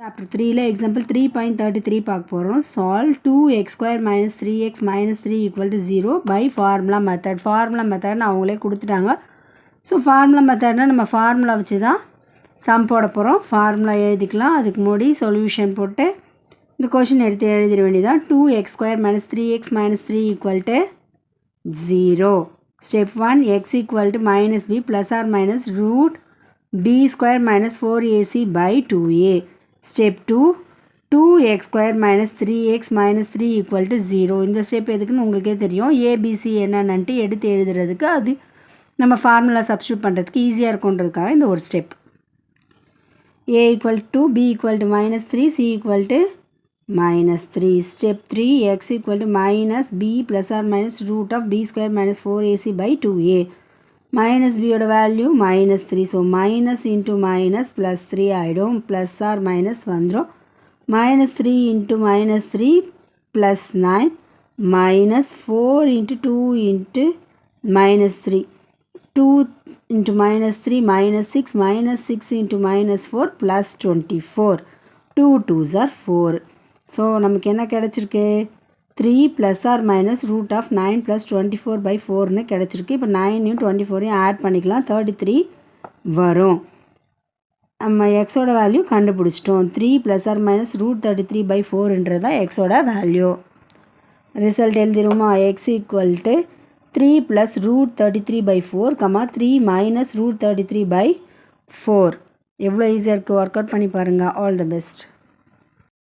Chapter 3 example 3.33 பார்க்க போகிறோம். Solve 2x square minus 3x minus 3 equal to 0 by formula method. Formula method அவங்களே கொடுத்துட்டாங்க. So formula மெத்தட்னா நம்ம formula வச்சு தான் சம் போட போகிறோம். ஃபார்முலா எழுதிக்கலாம். அதுக்கு முன்னாடி சொல்யூஷன் போட்டு இந்த கொஷின் எடுத்து எழுதிட வேண்டியதான். 2x square minus 3x minus 3 equal to 0. Step 1 x equal to minus b plus or minus root b square minus 4ac by 2a. Step 2 2x square minus 3x minus 3 equal to 0. இந்த step எதுக்குன்னு உங்களுக்கே தெரியும். ABC என்னன்னுட்டு எடுத்து எழுதுறதுக்கு அது நம்ம formula substitute பண்ணுறதுக்கு ஈஸியாக இருக்குன்றதுக்காக இந்த ஒரு step. a equal to b equal to minus 3 c equal to minus 3. Step 3 x equal to minus b plus or minus root of b square minus 4ac by 2a. Minus b ஓட value minus 3. So minus into minus plus 3 ஆகிடும். plus or minus வந்துடும். minus 3 into minus 3 plus 9 minus 4 into 2 into minus 3. 2 into minus 3 minus 6 minus 6 into minus 4 plus 24. 2 2s are 4. So நமக்கு என்ன கிடச்சிருக்கு? 3 plus or minus root of 9 plus 24 by 4னு கிடச்சிருக்கு. இப்போ 9யும் 24யும் add பண்ணிக்கலாம். 33 வரும். நம்ம எக்ஸோட வேல்யூ கண்டுபிடிச்சிட்டோம். 3 plus or minus root 33 by 4ன்றது தான் எக்ஸோட வேல்யூ. ரிசல்ட் எழுதிடுமா? X equal to 3 plus root 33 by 4 3 minus root 33 by 4. எவ்வளோ ஈஸியாக இருக்குது, ஒர்க் அவுட் பண்ணி பாருங்கள். All the best.